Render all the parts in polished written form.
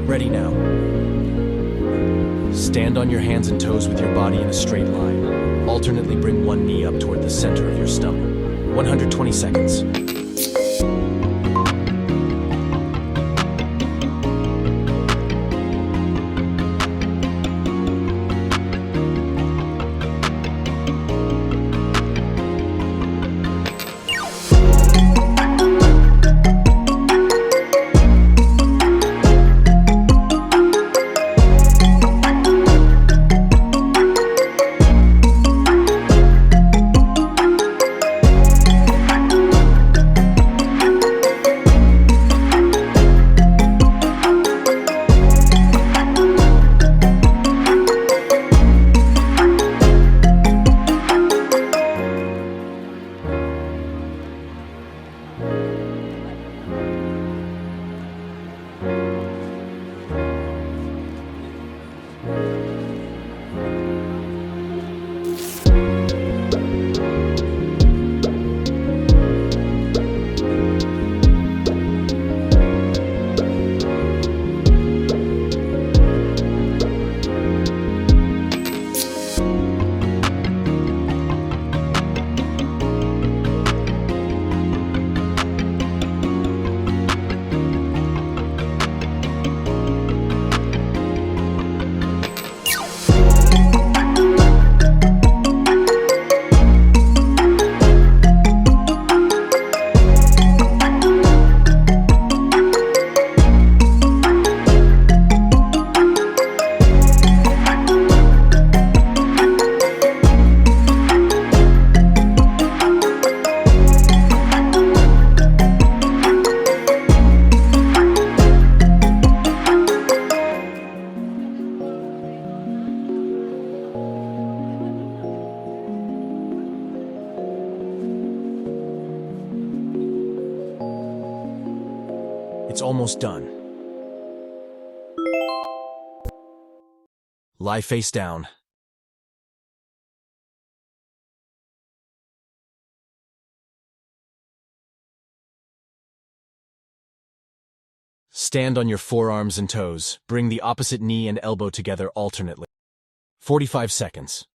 Get ready now. Stand on your hands and toes with your body in a straight line. Alternately bring one knee up toward the center of your stomach. 120 seconds. It's almost done. Lie face down. Stand on your forearms and toes. Bring the opposite knee and elbow together alternately. 45 seconds.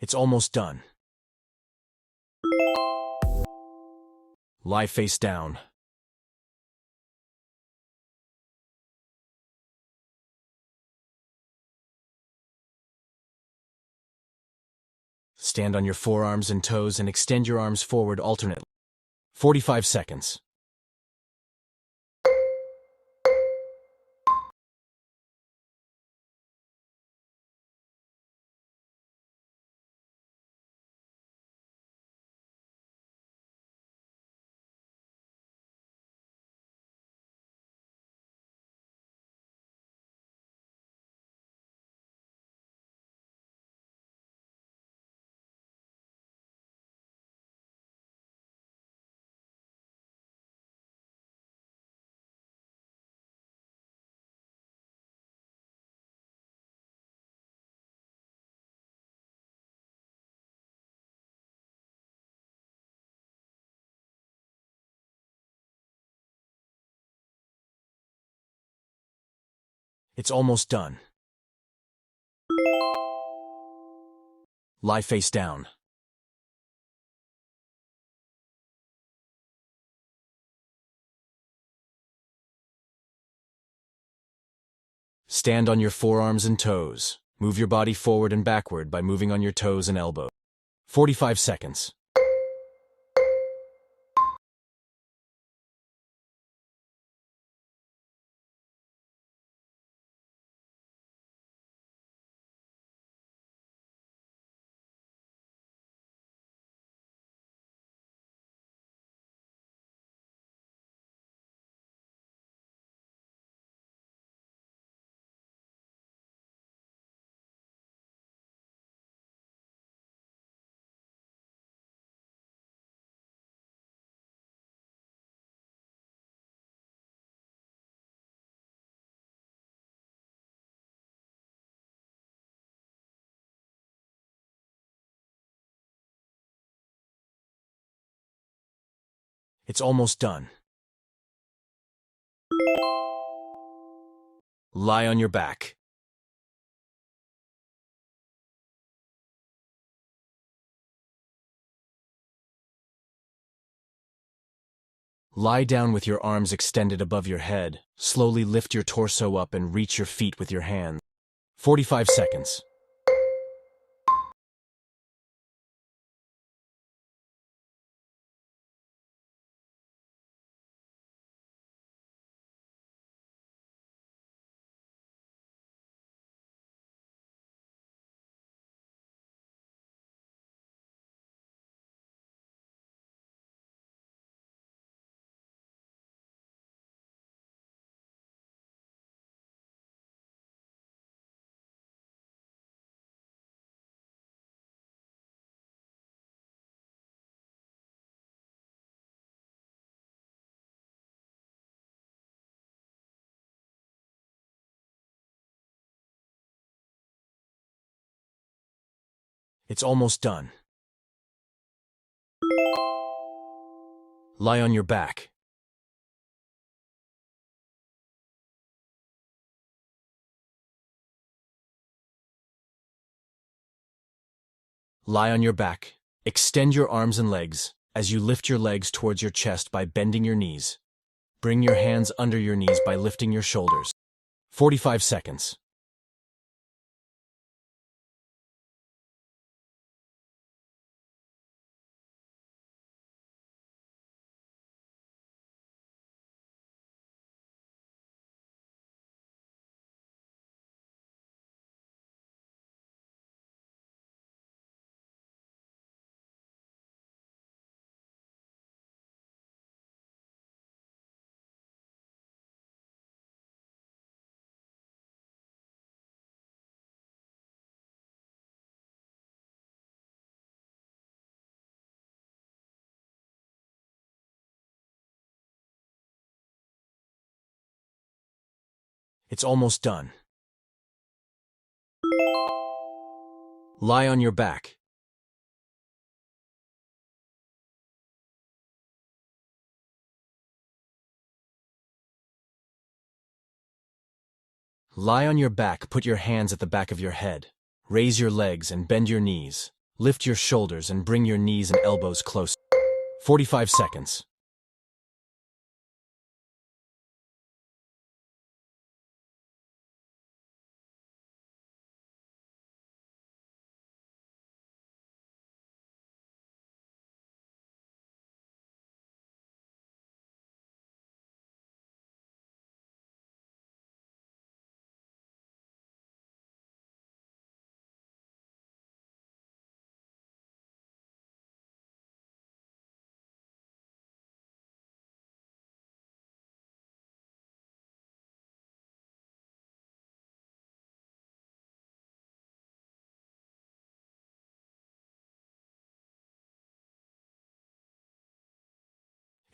It's almost done. Lie face down. Stand on your forearms and toes and extend your arms forward alternately. 45 seconds. It's almost done. Lie face down. Stand on your forearms and toes. Move your body forward and backward by moving on your toes and elbows. 45 seconds. It's almost done. Lie on your back. Lie down with your arms extended above your head. Slowly lift your torso up and reach your feet with your hands. 45 seconds. It's almost done. Lie on your back. Lie on your back. Extend your arms and legs as you lift your legs towards your chest by bending your knees. Bring your hands under your knees by lifting your shoulders. 45 seconds. It's almost done. Lie on your back. Lie on your back, put your hands at the back of your head. Raise your legs and bend your knees. Lift your shoulders and bring your knees and elbows close. 45 seconds.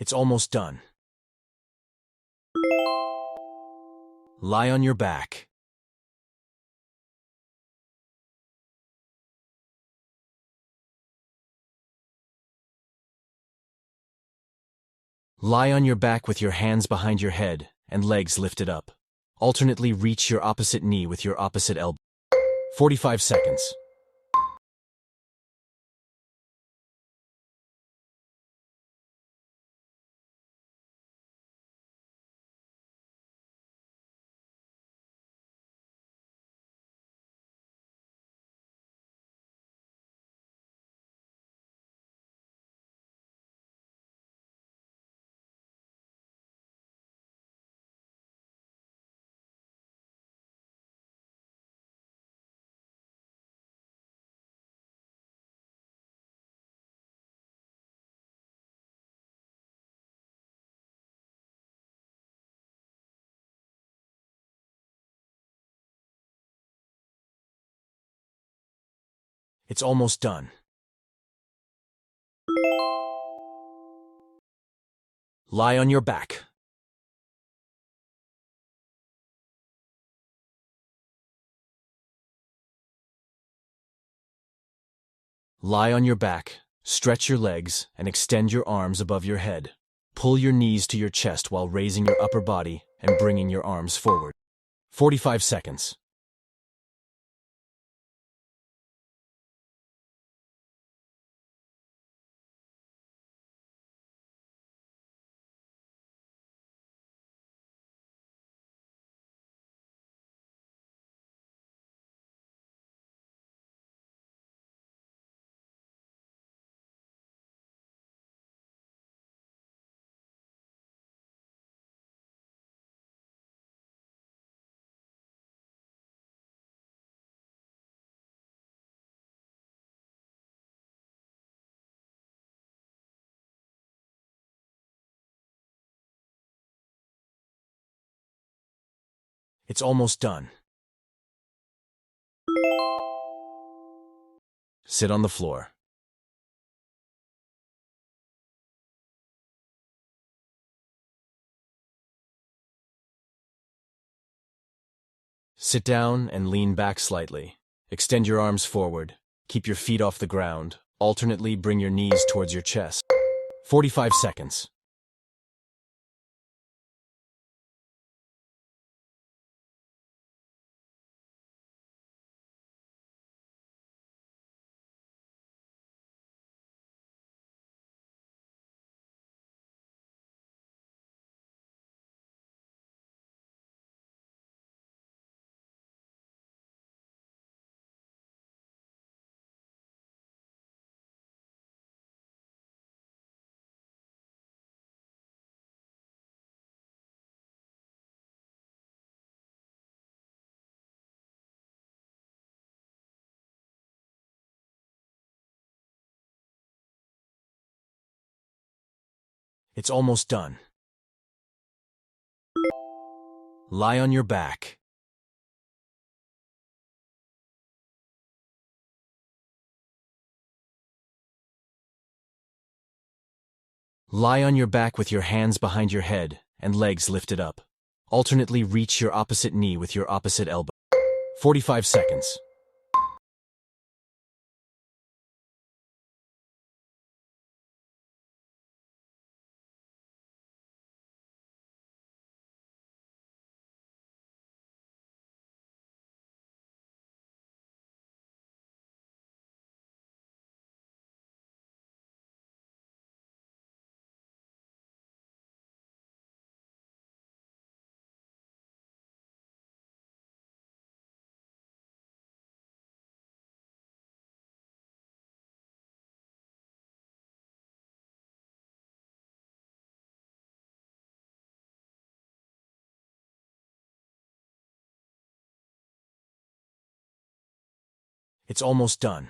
It's almost done. Lie on your back. Lie on your back with your hands behind your head and legs lifted up. Alternately reach your opposite knee with your opposite elbow. 45 seconds. It's almost done. Lie on your back. Lie on your back, stretch your legs, and extend your arms above your head. Pull your knees to your chest while raising your upper body and bringing your arms forward. 45 seconds. It's almost done. Sit on the floor. Sit down and lean back slightly. Extend your arms forward. Keep your feet off the ground. Alternately bring your knees towards your chest. 45 seconds. It's almost done. Lie on your back. Lie on your back with your hands behind your head and legs lifted up. Alternately reach your opposite knee with your opposite elbow. 45 seconds. It's almost done.